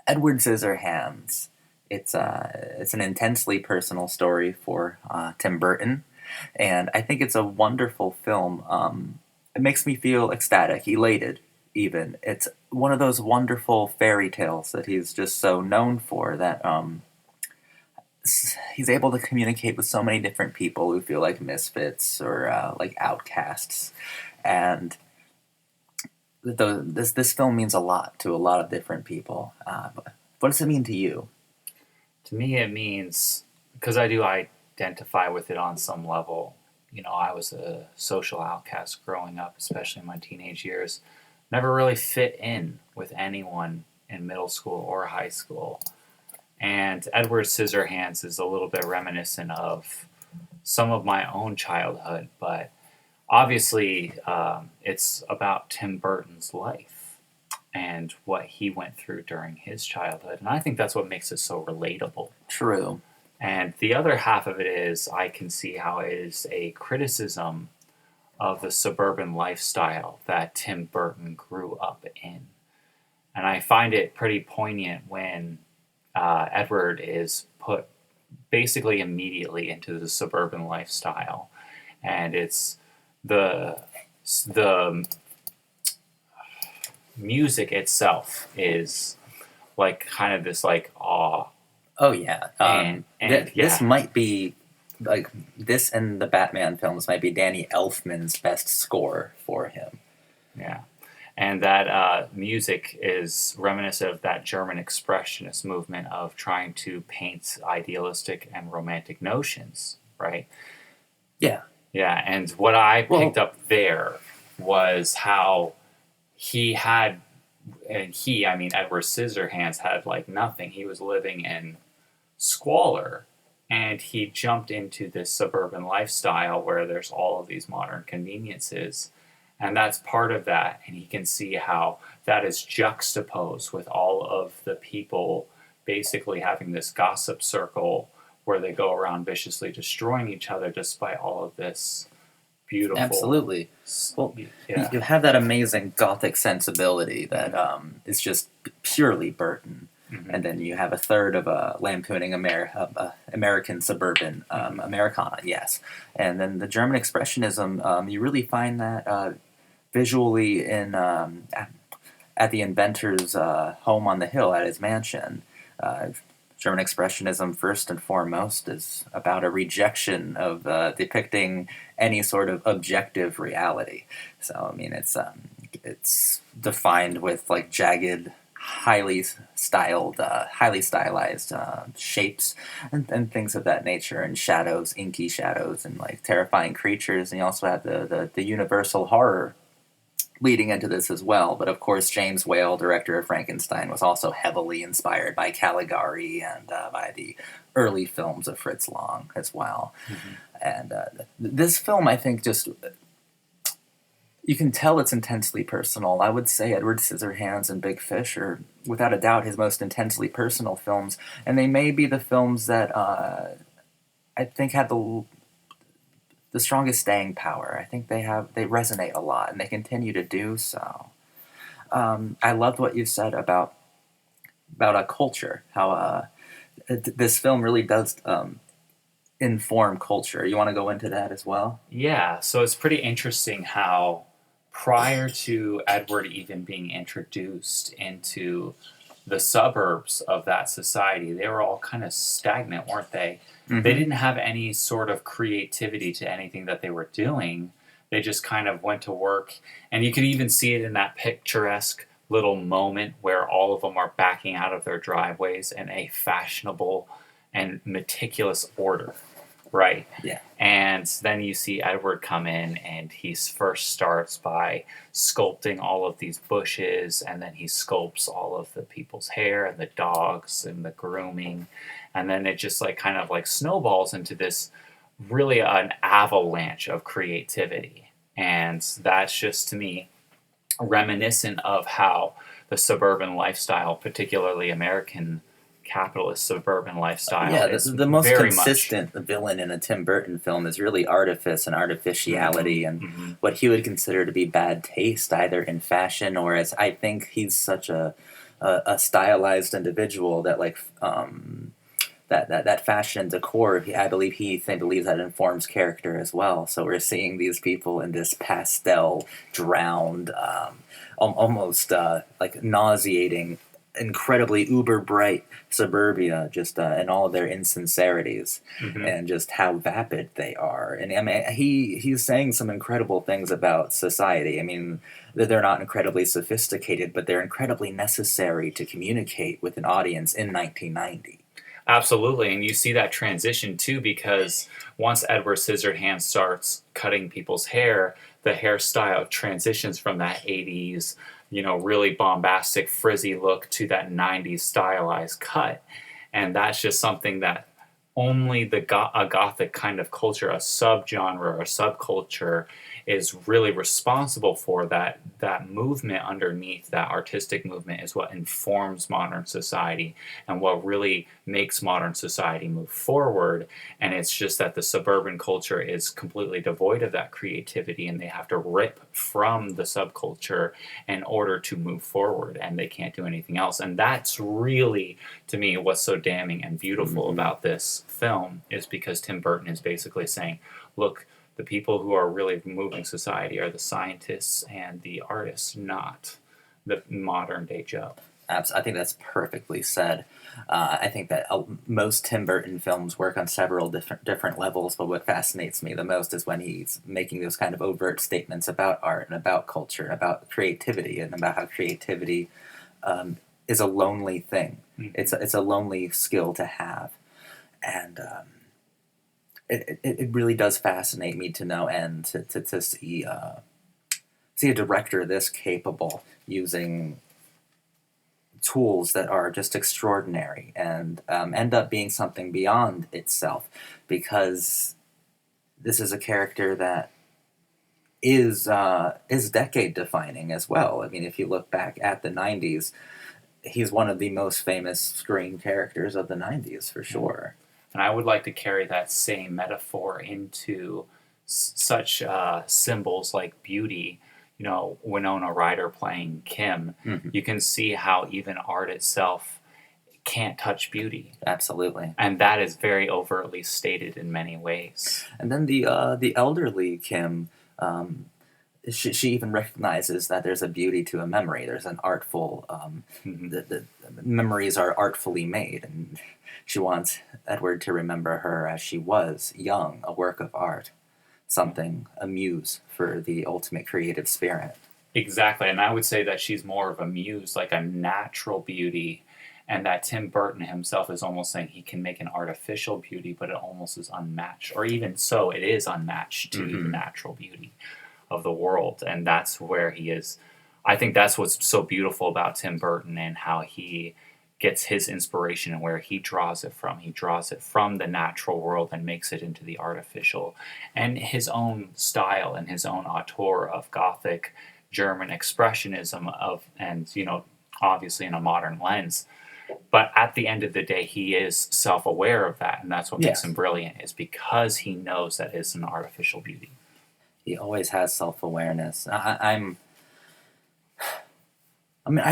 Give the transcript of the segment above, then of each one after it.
Edward Scissorhands. It's an intensely personal story for Tim Burton, and I think it's a wonderful film. It makes me feel ecstatic, elated, even. It's one of those wonderful fairy tales that he's just so known for that he's able to communicate with so many different people who feel like misfits or like outcasts, and this film means a lot to a lot of different people. What does it mean to you? To me, it means because I do identify with it on some level. I was a social outcast growing up, especially in my teenage years. Never really fit in with anyone in middle school or high school. And Edward Scissorhands is a little bit reminiscent of some of my own childhood, but obviously it's about Tim Burton's life and what he went through during his childhood. And I think that's what makes it so relatable. True. And the other half of it is I can see how it is a criticism of the suburban lifestyle that Tim Burton grew up in. And I find it pretty poignant when Edward is put basically immediately into the suburban lifestyle. And it's the music itself is like kind of this like awe. Oh yeah. And This might be like this and the Batman films might be Danny Elfman's best score for him. Yeah. And that music is reminiscent of that German expressionist movement of trying to paint idealistic and romantic notions, right? Yeah. Yeah, and what I picked up there was how he had, I mean, Edward Scissorhands had like nothing. He was living in squalor, and he jumped into this suburban lifestyle where there's all of these modern conveniences. And that's part of that. And he can see how that is juxtaposed with all of the people basically having this gossip circle where they go around viciously destroying each other despite all of this beautiful... Absolutely. Well, yeah. you have that amazing gothic sensibility that is just purely Burton. Mm-hmm. And then you have a third of lampooning American suburban Americana, yes. And then the German expressionism, you really find that visually in at the inventor's home on the hill at his mansion. German expressionism, first and foremost, is about a rejection of depicting any sort of objective reality. So, I mean, it's defined with like jagged, highly stylized shapes and things of that nature, and shadows, inky shadows, and like terrifying creatures. And you also have the universal horror leading into this as well. But of course, James Whale, director of Frankenstein, was also heavily inspired by Caligari and by the early films of Fritz Lang as well. Mm-hmm. And this film, I think, just... you can tell it's intensely personal. I would say Edward Scissorhands and Big Fish are, without a doubt, his most intensely personal films. And they may be the films that I think had the strongest staying power. I think they resonate a lot, and they continue to do so. I loved what you said about a culture, how this film really does inform culture. You want to go into that as well? Yeah, so it's pretty interesting how prior to Edward even being introduced into the suburbs of that society, they were all kind of stagnant, weren't they? Mm-hmm. They didn't have any sort of creativity to anything that they were doing. They just kind of went to work. And you could even see it in that picturesque little moment where all of them are backing out of their driveways in a fashionable and meticulous order. Right. Yeah. And then you see Edward come in, and he first starts by sculpting all of these bushes, and then he sculpts all of the people's hair and the dogs and the grooming. And then it just like kind of like snowballs into this really an avalanche of creativity. And that's just, to me, reminiscent of how the suburban lifestyle, particularly American capitalist suburban lifestyle. Yeah, the most consistent villain in a Tim Burton film is really artifice and artificiality, mm-hmm. and what he would consider to be bad taste, either in fashion or as I think he's such a a stylized individual that like that fashion and decor. I believe he believes that informs character as well. So we're seeing these people in this pastel, drowned, almost like nauseating, incredibly uber bright suburbia, just in all of their insincerities, and just how vapid they are. And I mean, he's saying some incredible things about society. I mean, that they're not incredibly sophisticated, but they're incredibly necessary to communicate with an audience in 1990. Absolutely, and you see that transition too, because once Edward Scissorhands starts cutting people's hair, the hairstyle transitions from that 80s, really bombastic, frizzy look to that 90s stylized cut. And that's just something that only a gothic kind of culture, a subgenre or a subculture, is really responsible for. That movement underneath, that artistic movement, is what informs modern society and what really makes modern society move forward. And it's just that the suburban culture is completely devoid of that creativity, and they have to rip from the subculture in order to move forward, and they can't do anything else. And that's really, to me, what's so damning and beautiful about this film, is because Tim Burton is basically saying, look, the people who are really moving society are the scientists and the artists, not the modern day Joe. I think that's perfectly said. I think that most Tim Burton films work on several different levels, but what fascinates me the most is when he's making those kind of overt statements about art and about culture, about creativity, and about how creativity is a lonely thing. It's a lonely skill to have, and it really does fascinate me to know, and to see a director this capable using tools that are just extraordinary and end up being something beyond itself, because this is a character that is decade defining as well. I mean, if you look back at the 90s, he's one of the most famous screen characters of the 90s for sure. And I would like to carry that same metaphor into such symbols like beauty. Winona Ryder playing Kim, you can see how even art itself can't touch beauty. Absolutely. And that is very overtly stated in many ways. And then the elderly Kim, she even recognizes that there's a beauty to a memory. There's an artful, the memories are artfully made, and she wants Edward to remember her as she was, young, a work of art, something, a muse for the ultimate creative spirit. Exactly, and I would say that she's more of a muse, like a natural beauty, and that Tim Burton himself is almost saying he can make an artificial beauty, but it almost is unmatched, or even so, it is unmatched to the natural beauty of the world, and that's where he is. I think that's what's so beautiful about Tim Burton and how he gets his inspiration and where he draws it from. He draws it from the natural world and makes it into the artificial. And his own style and his own auteur of Gothic German expressionism and obviously in a modern lens. But at the end of the day, he is self-aware of that, and that's what makes him brilliant, is because he knows that it's an artificial beauty. He always has self-awareness. I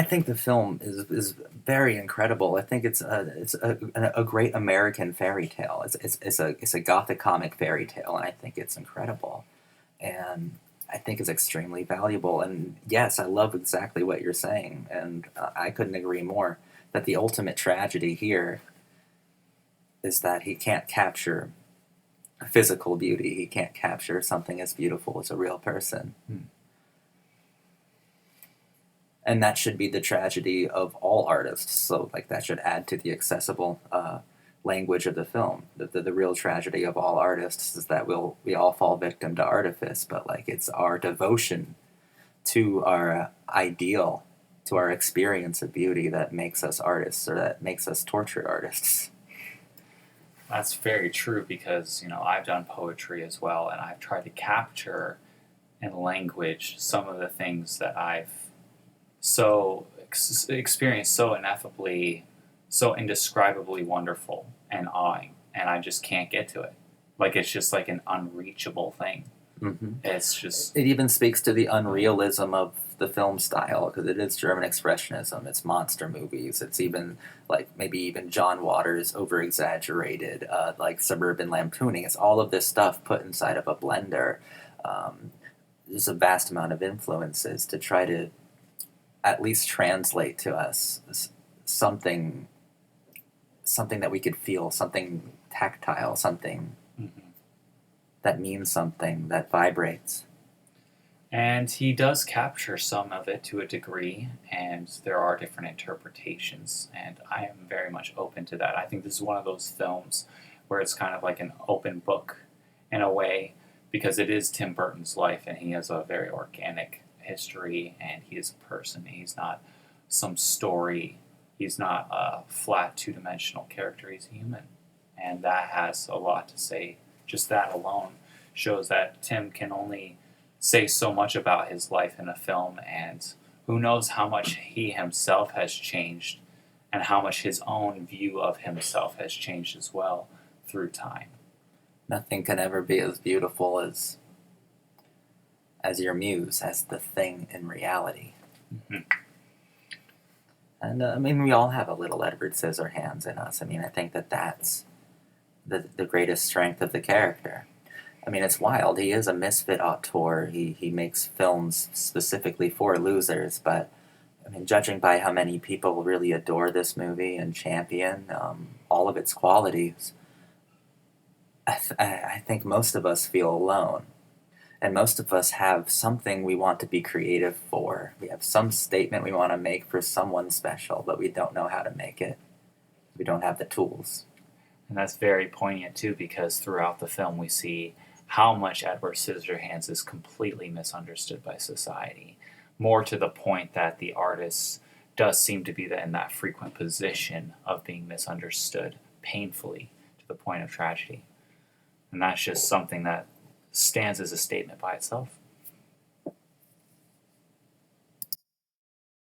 think the film is very incredible. I think it's a great American fairy tale. It's a Gothic comic fairy tale, and I think it's incredible, and I think it's extremely valuable. And yes, I love exactly what you're saying, and I couldn't agree more. That the ultimate tragedy here is that he can't capture physical beauty. He can't capture something as beautiful as a real person. And that should be the tragedy of all artists. So, that should add to the accessible language of the film. The real tragedy of all artists is that we all fall victim to artifice, but, it's our devotion to our ideal, to our experience of beauty that makes us artists, or that makes us tortured artists. That's very true, because, I've done poetry as well, and I've tried to capture in language some of the things that I've experienced so ineffably, so indescribably wonderful and awing, and I just can't get to it. It's just like an unreachable thing. It's just... It even speaks to the unrealism of the film style, because it is German expressionism. It's monster movies. It's even like maybe even John Waters over exaggerated, like suburban lampooning. It's all of this stuff put inside of a blender. There's a vast amount of influences to try to at least translate to us something that we could feel, something tactile, something that means something, that vibrates. And he does capture some of it to a degree, and there are different interpretations, and I am very much open to that. I think this is one of those films where it's kind of like an open book in a way, because it is Tim Burton's life, and he has a very organic history, and he is a person. He's not some story. He's not a flat two-dimensional character. He's human, and that has a lot to say. Just that alone shows that Tim can only say so much about his life in a film, and who knows how much he himself has changed and how much his own view of himself has changed as well through time. Nothing can ever be as beautiful as your muse, as the thing in reality. Mm-hmm. And I mean, we all have a little Edward Scissorhands in us. I mean, I think that's the greatest strength of the character. I mean, it's wild. He is a misfit auteur. He makes films specifically for losers, but I mean, judging by how many people really adore this movie and champion all of its qualities, I think most of us feel alone. And most of us have something we want to be creative for. We have some statement we want to make for someone special, but we don't know how to make it. We don't have the tools. And that's very poignant, too, because throughout the film we see how much Edward Scissorhands is completely misunderstood by society. More to the point that the artist does seem to be in that frequent position of being misunderstood painfully to the point of tragedy. And that's just something that stands as a statement by itself.